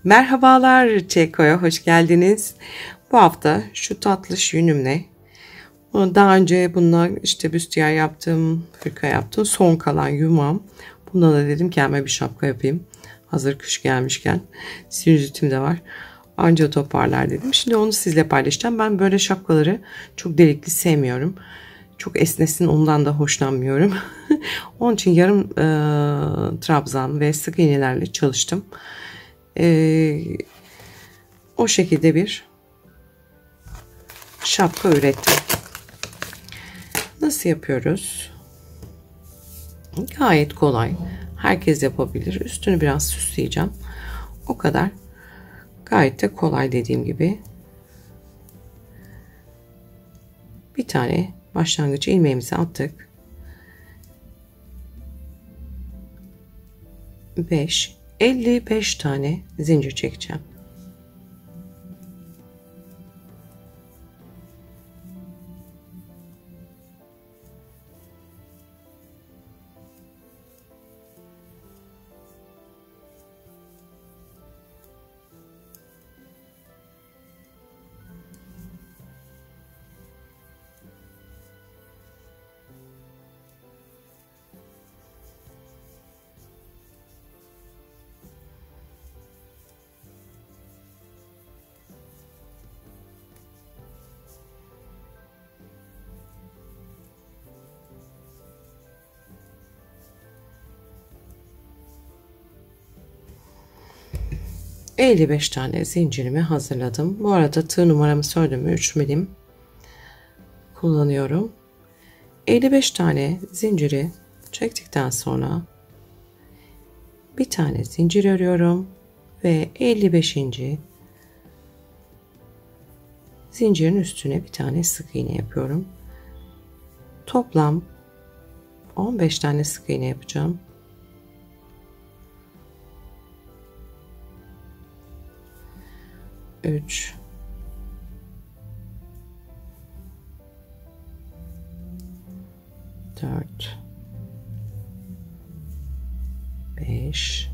Merhabalar Çeko'ya hoş geldiniz. Bu hafta şu tatlış yünümle daha önce bununla işte büstiyer yaptım, hırka yaptım. Son kalan yumağım. Bundan da dedim kendime bir şapka yapayım. Hazır kış gelmişken sinüzitim de var. Anca toparlar dedim. Şimdi onu sizle paylaşacağım. Ben böyle şapkaları çok delikli sevmiyorum. Çok esnesin ondan da hoşlanmıyorum. Onun için yarım trabzan ve sık iğnelerle çalıştım. O şekilde bir şapka ürettim. Nasıl yapıyoruz? Gayet kolay. Herkes yapabilir. Üstünü biraz süsleyeceğim. O kadar. Gayet de kolay dediğim gibi. Bir tane başlangıç ilmeğimizi attık. 55 tane zincir çekeceğim. ...55 tane zincirimi hazırladım. Bu arada tığ numaramı söyledim mi 3 milim kullanıyorum. 55 tane zinciri çektikten sonra bir tane zincir örüyorum ve 55. zincirin üstüne bir tane sık iğne yapıyorum. Toplam 15 tane sık iğne yapacağım. 3 4 5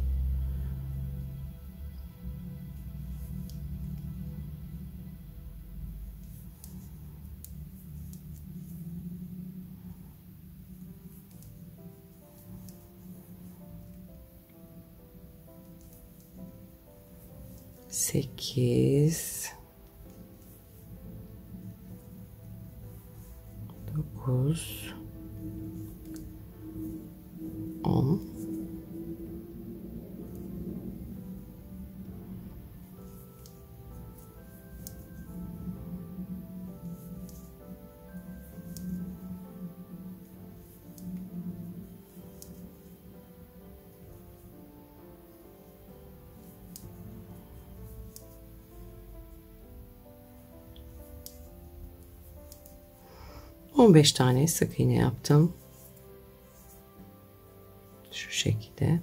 8 9 10 15 tane sık iğne yaptım. Şu şekilde.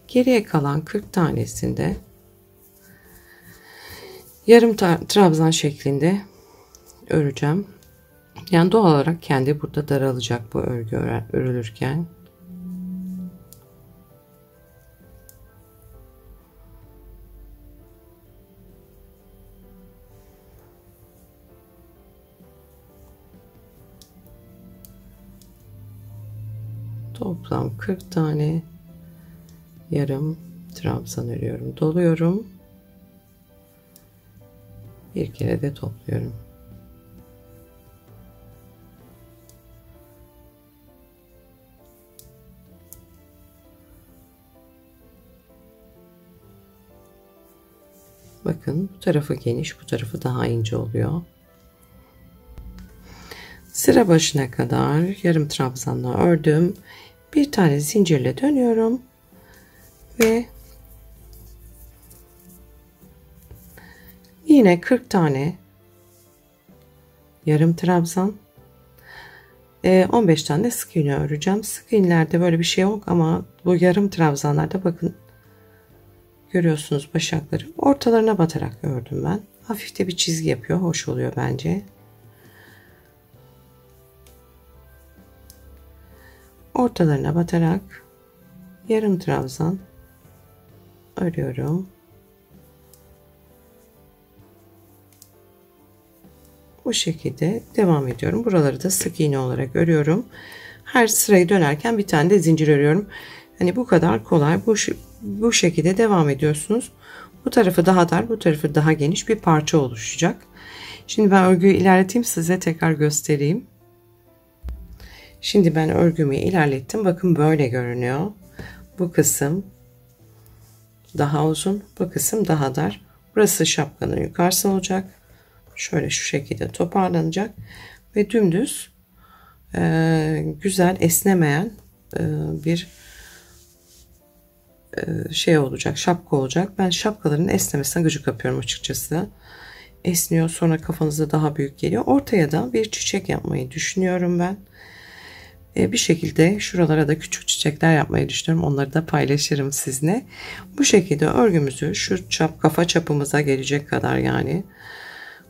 Geriye kalan 40 tanesinde yarım trabzan şeklinde öreceğim. Yani doğal olarak kendi burada daralacak bu örgü örülürken. Toplam 40 tane yarım trabzan örüyorum. Doluyorum. Bir kere de topluyorum. Bakın bu tarafı geniş, bu tarafı daha ince oluyor. Sıra başına kadar yarım trabzanla ördüm. Bir tane zincirle dönüyorum ve yine 40 tane yarım trabzan, 15 tane de sık iğne öreceğim. Sık iğnelerde böyle bir şey yok ama bu yarım trabzanlarda bakın görüyorsunuz başakları ortalarına batarak ördüm ben. Hafif de bir çizgi yapıyor, hoş oluyor bence. Ortalarına batarak yarım trabzan örüyorum. Bu şekilde devam ediyorum. Buraları da sık iğne olarak örüyorum. Her sırayı dönerken bir tane de zincir örüyorum. Hani bu kadar kolay. Bu şekilde devam ediyorsunuz. Bu tarafı daha dar, bu tarafı daha geniş bir parça oluşacak. Şimdi ben örgüyü ilerleteyim, size tekrar göstereyim. Şimdi ben örgümü ilerlettim. Bakın böyle görünüyor. Bu kısım daha uzun, bu kısım daha dar. Burası şapkanın yukarısı olacak. Şöyle şu şekilde toparlanacak ve dümdüz güzel esnemeyen bir şey olacak, şapka olacak. Ben şapkaların esnemesine gıcık yapıyorum açıkçası. Esniyor, sonra kafanızda daha büyük geliyor. Ortaya da bir çiçek yapmayı düşünüyorum ben. Bir şekilde şuralara da küçük çiçekler yapmayı düşünüyorum. Onları da paylaşırım sizinle. Bu şekilde örgümüzü şu kafa çapımıza gelecek kadar, yani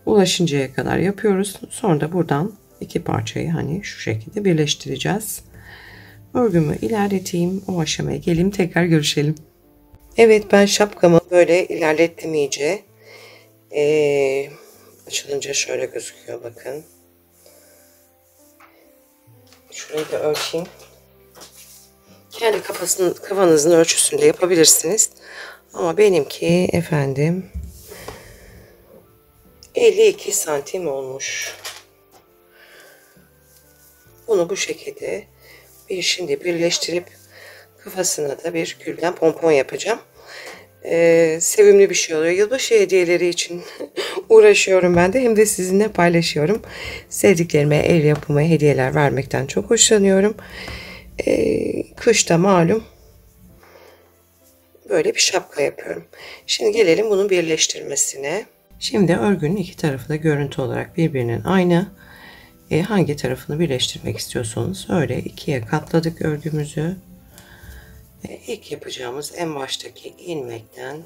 ulaşıncaya kadar yapıyoruz. Sonra da buradan iki parçayı hani şu şekilde birleştireceğiz. Örgümü ilerleteyim. O aşamaya geleyim, tekrar görüşelim. Evet, ben şapkamı böyle ilerlettim iyice. Açılınca şöyle gözüküyor, bakın. Şurayı da ölçeyim. Kendi kafanızın ölçüsünde yapabilirsiniz. Ama benimki efendim 52 santim olmuş. Bunu bu şekilde şimdi birleştirip kafasına da bir gülden pompon yapacağım. Sevimli bir şey oluyor. Yılbaşı hediyeleri için uğraşıyorum ben de, hem de sizinle paylaşıyorum. Sevdiklerime el yapımı hediyeler vermekten çok hoşlanıyorum. Kışta malum böyle bir şapka yapıyorum. Şimdi gelelim bunun birleştirmesine. Şimdi örgünün iki tarafı da görüntü olarak birbirinin aynı. Hangi tarafını birleştirmek istiyorsanız öyle ikiye katladık örgümüzü. İlk yapacağımız en baştaki ilmekten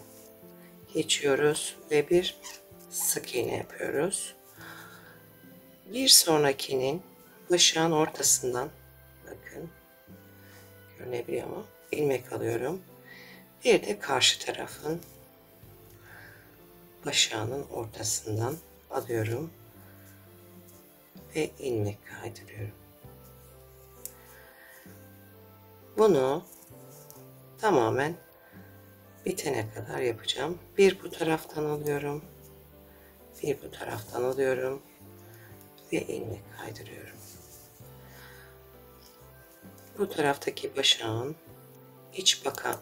geçiyoruz ve bir sık iğne yapıyoruz. Bir sonrakinin başağın ortasından, bakın görünebiliyor mu, ilmek alıyorum. Bir de karşı tarafın başağının ortasından alıyorum ve ilmek kaydırıyorum. Bunu tamamen bitene kadar yapacağım. Bir bu taraftan alıyorum, bir bu taraftan alıyorum ve ilmek kaydırıyorum. Bu taraftaki başağın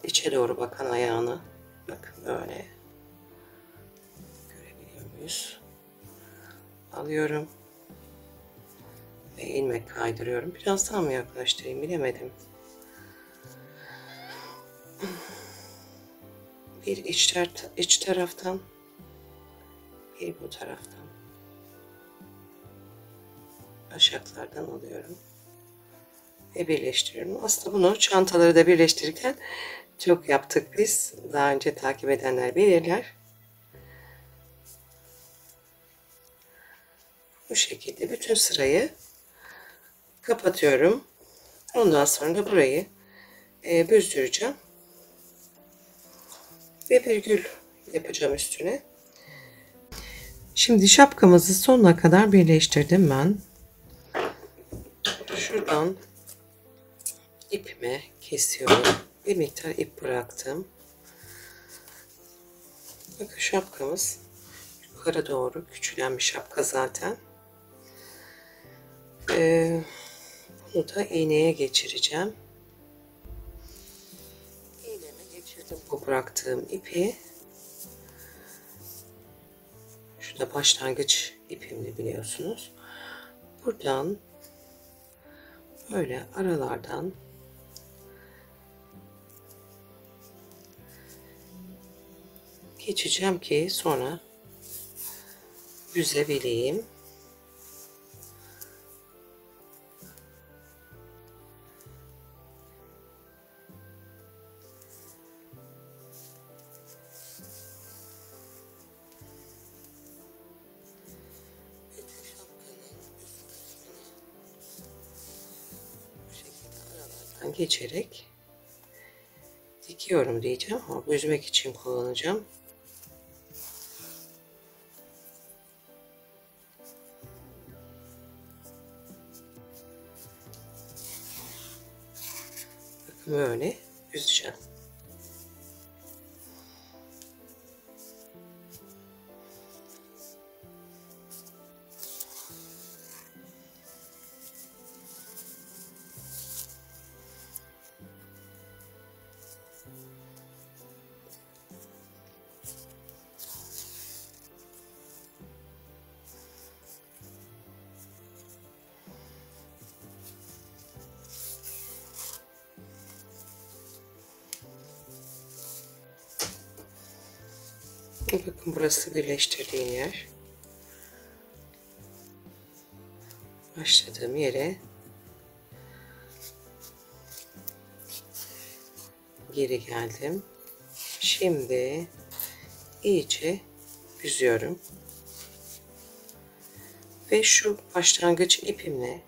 içe doğru bakan ayağını, bakın böyle görebiliyor muyuz? Alıyorum ve ilmek kaydırıyorum. Biraz daha mı yaklaştırayım, bilemedim. Bir iç taraftan, bir bu taraftan başaklardan alıyorum ve birleştiriyorum. Aslında bunu çantaları da birleştirirken çok yaptık biz. Daha önce takip edenler bilirler. Bu şekilde bütün sırayı kapatıyorum. Ondan sonra da burayı büzdüreceğim ve bir gül yapacağım üstüne. Şimdi şapkamızı sonuna kadar birleştirdim ben. Şuradan ipimi kesiyorum. Bir miktar ip bıraktım. Bakın şapkamız yukarı doğru küçülen bir şapka zaten. Bunu da iğneye geçireceğim. İğneme geçirdim bu bıraktığım ipi. Şu da başlangıç ipimdi, biliyorsunuz. Buradan böyle aralardan geçeceğim ki sonra büzebileyim. Geçerek dikiyorum diyeceğim ama büzmek için kullanacağım. Böyle büzeceğim. Bakın burası birleştirdiğim yer. Başladığım yere geri geldim. Şimdi iyice büzüyorum. Ve şu başlangıç ipimle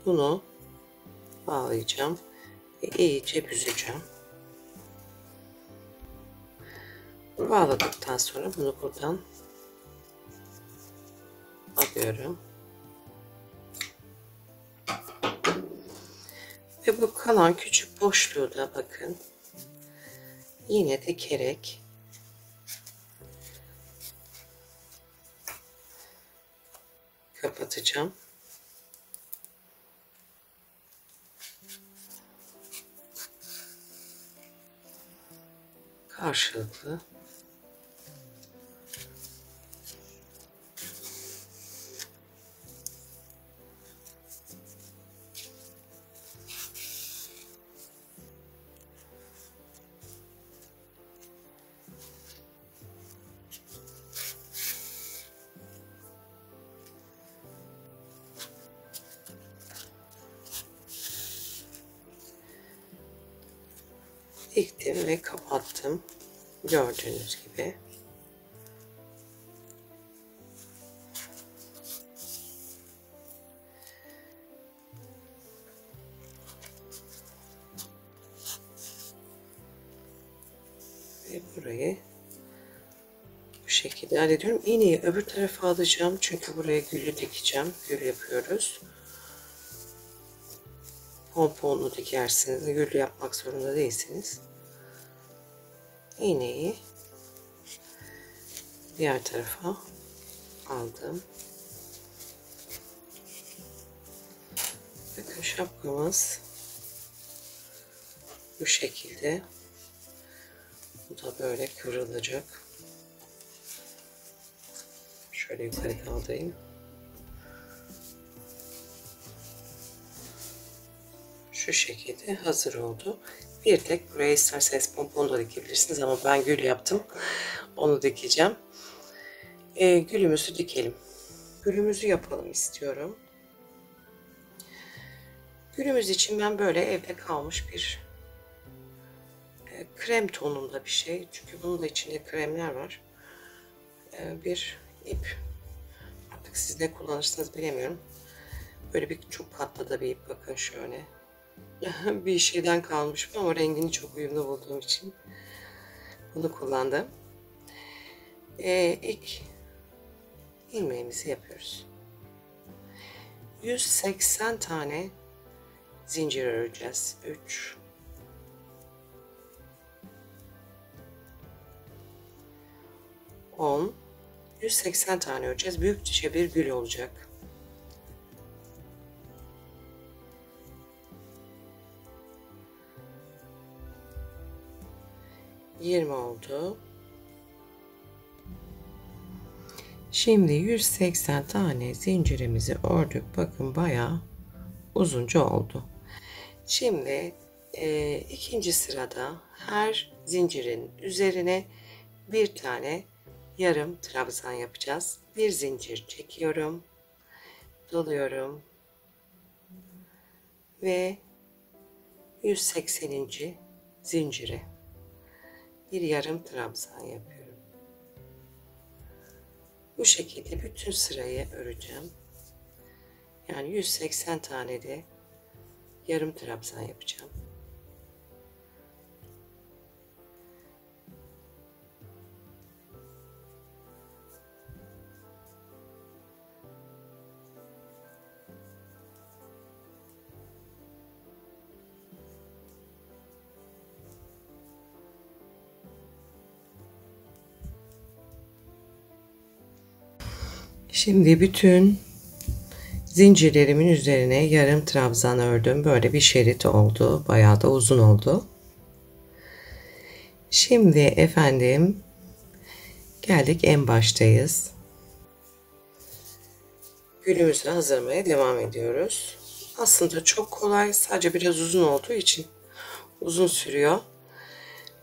bunu bağlayacağım ve iyice büzeceğim. Bağladıktan sonra bunu buradan alıyorum. Ve bu kalan küçük boşluğu da bakın yine dikerek kapatacağım. Karşılıklı. Diktim ve kapattım. Gördüğünüz gibi. Ve burayı bu şekilde hallediyorum. İğneyi öbür tarafa alacağım. Çünkü buraya gülü dikeceğim. Gül yapıyoruz. Pomponlu dikersiniz. Gül yapmak zorunda değilsiniz. İğneyi diğer tarafa aldım. Bakın şapkamız bu şekilde. Bu da böyle kıvrılacak. Şöyle yukarı kaldırayım. Şu şekilde hazır oldu. Bir tek buraya isterseniz pompon da dikebilirsiniz ama ben gül yaptım. Onu dikeceğim. Gülümüzü dikelim. Gülümüzü yapalım istiyorum. Gülümüz için ben böyle evde kalmış bir krem tonunda bir şey. Çünkü bunun da içinde kremler var. Bir ip. Artık siz ne kullanırsınız bilemiyorum. Böyle bir çok katlı da bir ip. Bakın şöyle. Bir şeyden kalmış ama rengini çok uyumlu bulduğum için bunu kullandım. İlk ilmeğimizi yapıyoruz. 180 tane zincir öreceğiz. 3 10 180 tane öreceğiz. Büyükçe bir gül olacak. ...20 oldu. Şimdi 180 tane zincirimizi ördük. Bakın bayağı uzunca oldu. Şimdi ikinci sırada her zincirin üzerine bir tane yarım trabzan yapacağız. Bir zincir çekiyorum. Doluyorum. Ve 180. zincire bir yarım trabzan yapıyorum. Bu şekilde bütün sırayı öreceğim. Yani 180 tane de yarım trabzan yapacağım. Şimdi bütün zincirlerimin üzerine yarım trabzan ördüm. Böyle bir şerit oldu. Bayağı da uzun oldu. Şimdi efendim geldik en baştayız. Gülümüzü hazırlamaya devam ediyoruz. Aslında çok kolay, sadece biraz uzun olduğu için uzun sürüyor.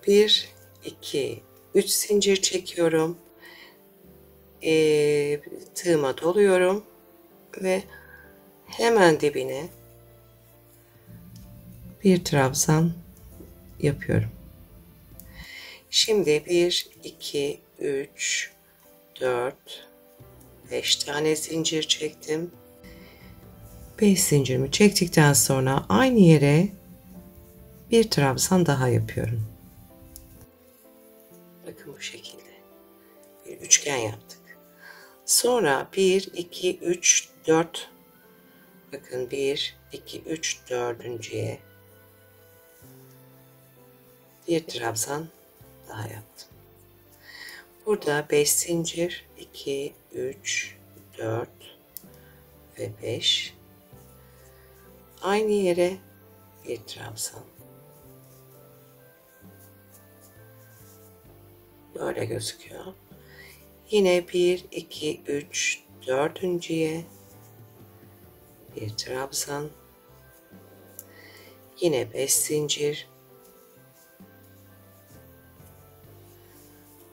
1, 2, 3 zincir çekiyorum. Tığıma doluyorum ve hemen dibine bir trabzan yapıyorum. Şimdi 1, 2, 3, 4, 5 tane zincir çektim. 5 zincirimi çektikten sonra aynı yere bir trabzan daha yapıyorum. Bakın bu şekilde bir üçgen yaptık. Sonra 1, 2, 3, 4, bakın 1, 2, 3, dördüncüye bir trabzan daha yaptım. Burada 5 zincir, 2, 3, 4 ve 5. Aynı yere bir trabzan. Böyle gözüküyor. Yine 1, 2, 3, dördüncüye bir trabzan. Yine 5 zincir.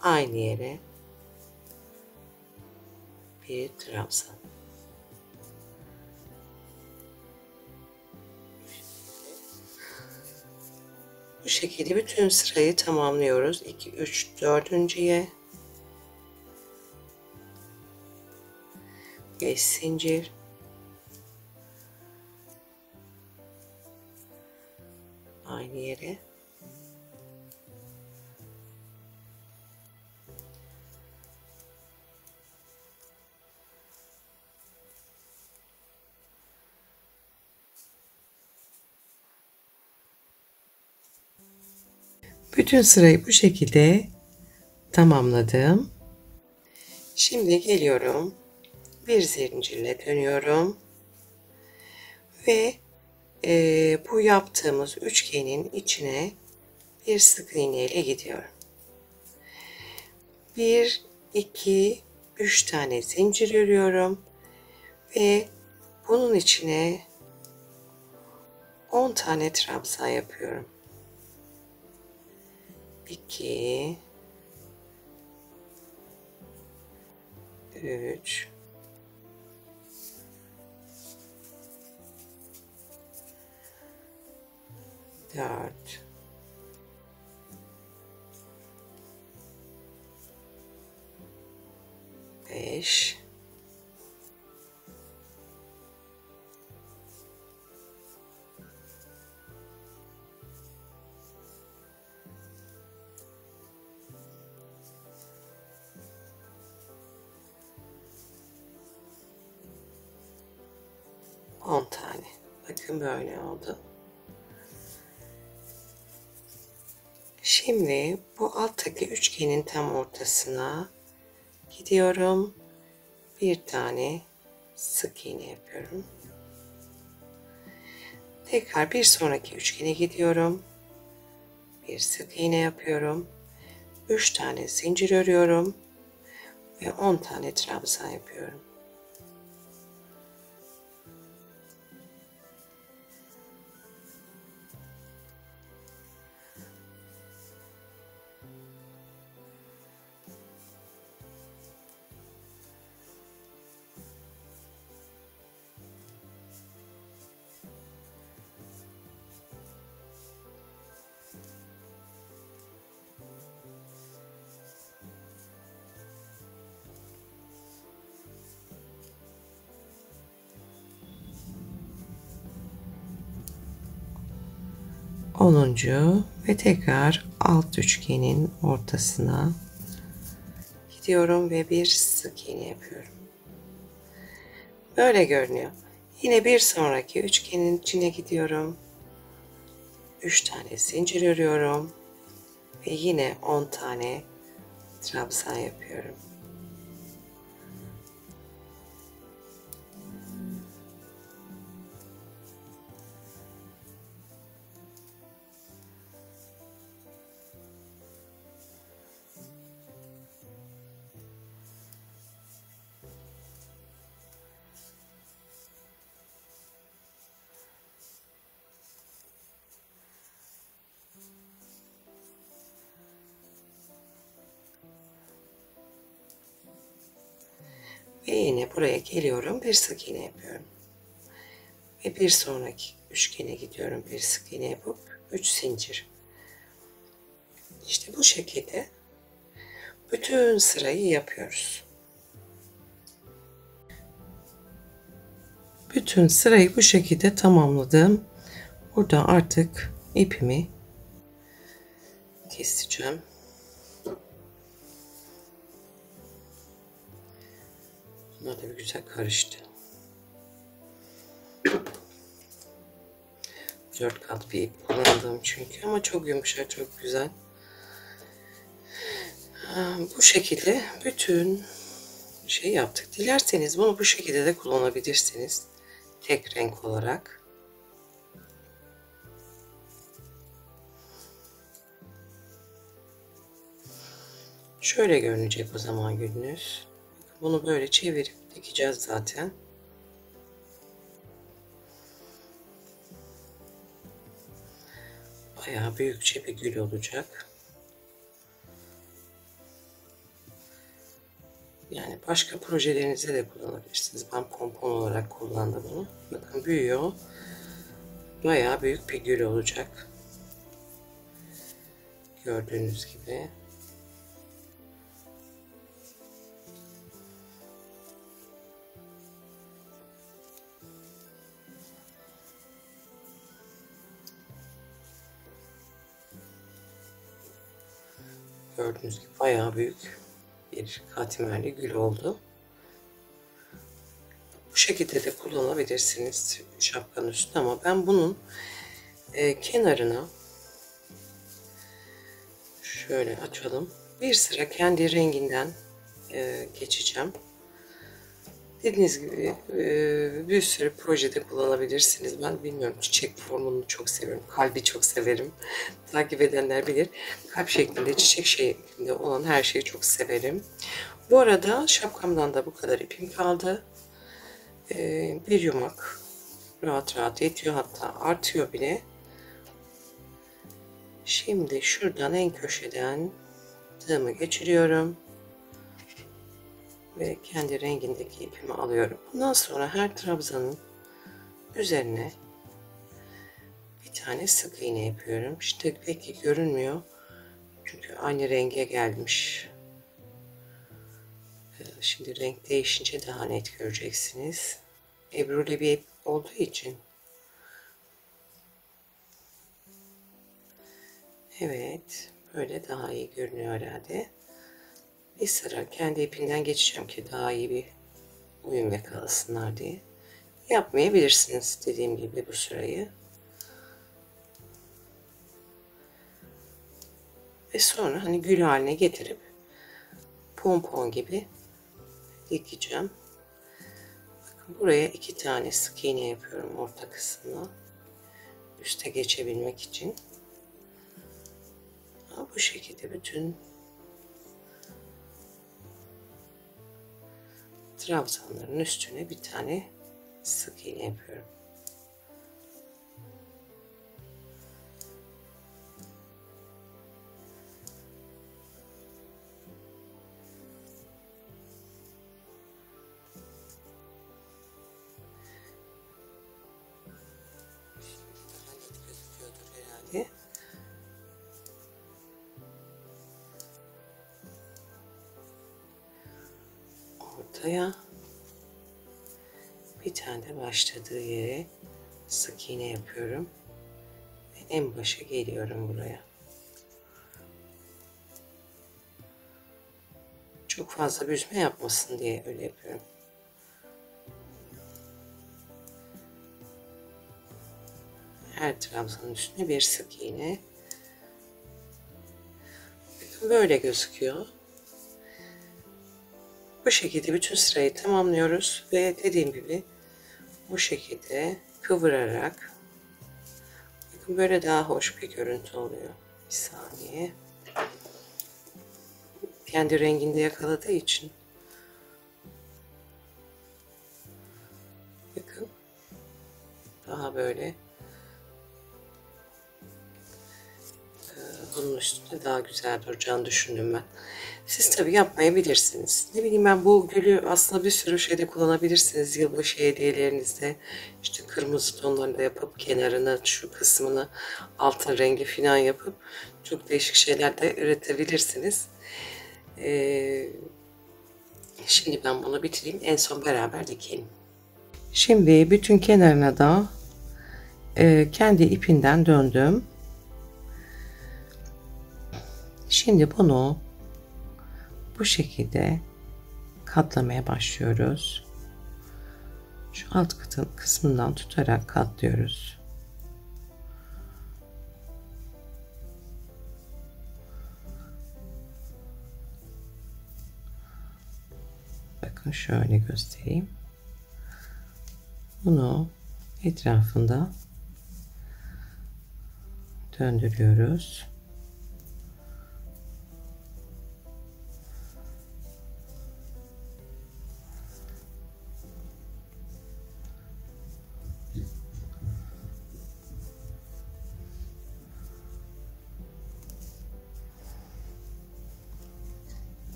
Aynı yere bir trabzan. Bu şekilde bütün sırayı tamamlıyoruz. 2, 3, dördüncüye 5 zincir. Aynı yere. Bütün sırayı bu şekilde tamamladım. Şimdi geliyorum. Bir zincirle dönüyorum. Ve bu yaptığımız üçgenin içine bir sık iğne ile gidiyorum. 1, 2, 3 tane zincir örüyorum. Ve bunun içine 10 tane trabzan yapıyorum. 2, 3, 4, 5, 10 tane. Bakın böyle oldu. Şimdi bu alttaki üçgenin tam ortasına gidiyorum. Bir tane sık iğne yapıyorum. Tekrar bir sonraki üçgene gidiyorum. Bir sık iğne yapıyorum. 3 tane zincir örüyorum ve 10 tane trabzan yapıyorum. Onuncu ve tekrar alt üçgenin ortasına gidiyorum ve bir sık iğne yapıyorum. Böyle görünüyor. Yine bir sonraki üçgenin içine gidiyorum. 3 tane zincir örüyorum ve yine 10 tane trabzan yapıyorum. Ve yine buraya geliyorum. Bir sık iğne yapıyorum. Ve bir sonraki üçgene gidiyorum. Bir sık iğne yapıp 3 zincir. İşte bu şekilde bütün sırayı yapıyoruz. Bütün sırayı bu şekilde tamamladım. Burada artık ipimi keseceğim. Bunlar da bir güzel karıştı. 4 kat bir ip kullandım çünkü, ama çok yumuşak, çok güzel. Bu şekilde bütün şey yaptık. Dilerseniz bunu bu şekilde de kullanabilirsiniz. Tek renk olarak. Şöyle görünecek o zaman gülünüz. Bunu böyle çevirip dikeceğiz zaten. Bayağı büyükçe bir gül olacak. Yani başka projelerinizde de kullanabilirsiniz. Ben pompon olarak kullandım bunu. Bakın büyüyor. Bayağı büyük bir gül olacak. Gördüğünüz gibi. Gördüğünüz gibi bayağı büyük bir katimerli gül oldu. Bu şekilde de kullanabilirsiniz şapkanın üstüne, ama ben bunun kenarına şöyle açalım. Bir sıra kendi renginden geçeceğim. Dediğiniz gibi bir sürü projede kullanabilirsiniz. Ben bilmiyorum, çiçek formunu çok seviyorum. Kalbi çok severim. Takip edenler bilir. Kalp şeklinde, çiçek şeklinde olan her şeyi çok severim. Bu arada şapkamdan da bu kadar ipim kaldı. Bir yumak rahat rahat yetiyor, hatta artıyor bile. Şimdi şuradan en köşeden tığımı geçiriyorum ve kendi rengindeki ipimi alıyorum. Bundan sonra her trabzanın üzerine bir tane sık iğne yapıyorum. İşte pek görünmüyor çünkü aynı renge gelmiş. Şimdi renk değişince daha net göreceksiniz. Ebruli bir ip olduğu için. Evet, böyle daha iyi görünüyor herhalde. Bir sıra kendi ipinden geçeceğim ki daha iyi bir uyum yakalasınlar diye. Yapmayabilirsiniz dediğim gibi bu sırayı. Ve sonra hani gül haline getirip pompon gibi dikeceğim. Bakın buraya 2 tane sık iğne yapıyorum orta kısmına. Üste geçebilmek için. Bu şekilde bütün trabzanların üstüne bir tane sık iğne yapıyorum. Gözüküyordur herhalde. Ortaya bir tane de başladığı yere sık iğne yapıyorum ve en başa geliyorum buraya. Çok fazla büzme yapmasın diye öyle yapıyorum. Her trabzanın üstüne bir sık iğne. Bakın böyle gözüküyor. Bu şekilde bütün sırayı tamamlıyoruz ve dediğim gibi bu şekilde kıvırarak, bakın böyle daha hoş bir görüntü oluyor. Bir saniye. Kendi renginde yakaladığı için. Bakın daha böyle bunun üstünde daha güzel duracağını düşündüm ben. Siz tabii yapmayabilirsiniz. Ne bileyim ben, bu gülü aslında bir sürü şeyde kullanabilirsiniz. Yılbaşı hediyelerinizde işte kırmızı tonlarında yapıp kenarını, şu kısmını altın rengi falan yapıp çok değişik şeyler de üretebilirsiniz. Şimdi ben bunu bitireyim. En son beraber dikelim. Şimdi bütün kenarına da kendi ipinden döndüm. Şimdi bunu bu şekilde katlamaya başlıyoruz. Şu alt kısmından tutarak katlıyoruz. Bakın şöyle göstereyim. Bunu etrafında döndürüyoruz.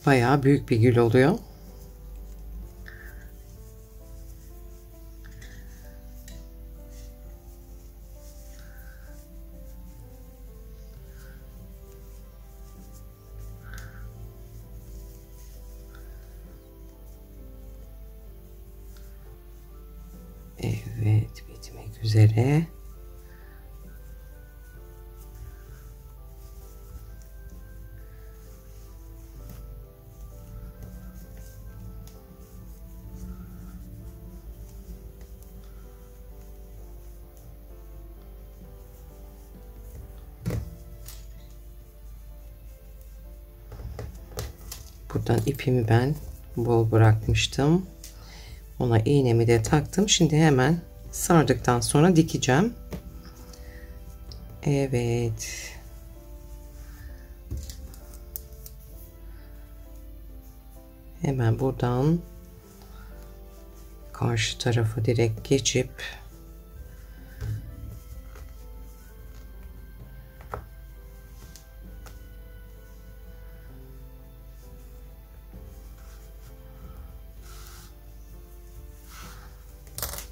Bayağı büyük bir gül oluyor. Evet, bitmek üzere. Buradan ipimi ben bol bırakmıştım. Ona iğnemi de taktım. Şimdi hemen sardıktan sonra dikeceğim. Evet. Hemen buradan karşı tarafa direkt geçip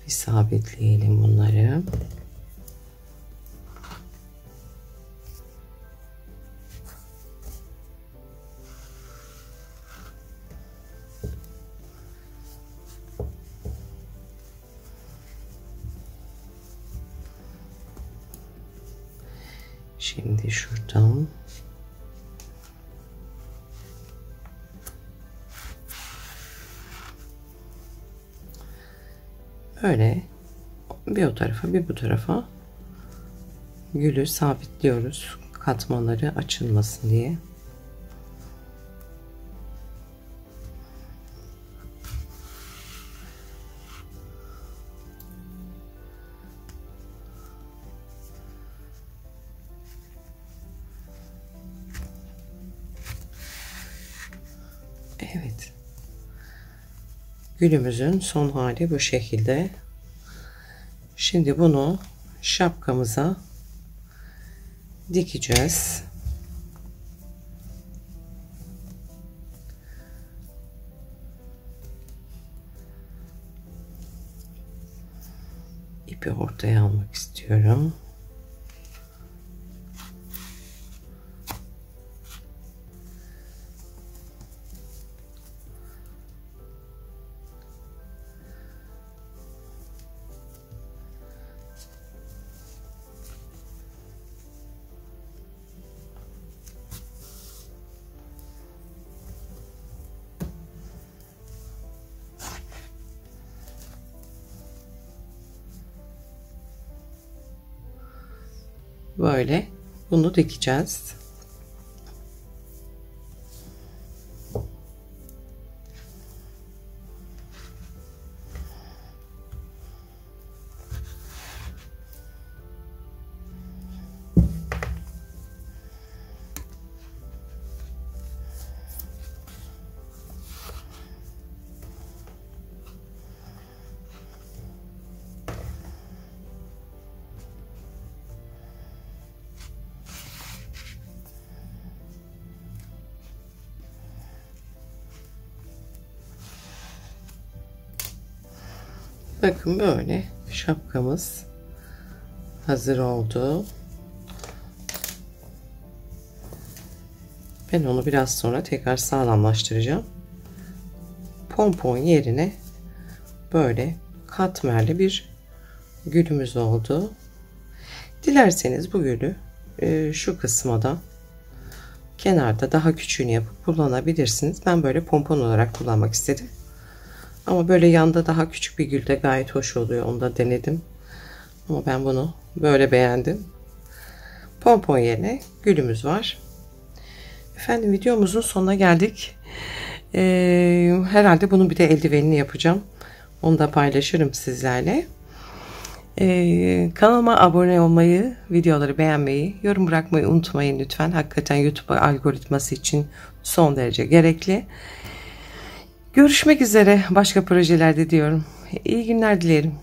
bir sabitleyelim bunları. Şimdi şuradan böyle bir o tarafa bir bu tarafa gülü sabitliyoruz. Katmaları açılmasın diye. Evet. Gülümüzün son hali bu şekilde. Şimdi bunu şapkamıza dikeceğiz. İpi ortaya almak istiyorum. Böyle bunu dikeceğiz. Bakın böyle şapkamız hazır oldu. Ben onu biraz sonra tekrar sağlamlaştıracağım. Pompon yerine böyle katmerli bir gülümüz oldu. Dilerseniz bu gülü şu kısma da kenarda daha küçüğünü yapıp kullanabilirsiniz. Ben böyle pompon olarak kullanmak istedim. Ama böyle yanda daha küçük bir gül de gayet hoş oluyor. Onu da denedim. Ama ben bunu böyle beğendim. Pompon yerine gülümüz var. Efendim, videomuzun sonuna geldik. Herhalde bunun bir de eldivenini yapacağım. Onu da paylaşırım sizlerle. Kanalıma abone olmayı, videoları beğenmeyi, yorum bırakmayı unutmayın lütfen. Hakikaten YouTube algoritması için son derece gerekli. Görüşmek üzere başka projelerde diyorum. İyi günler dilerim.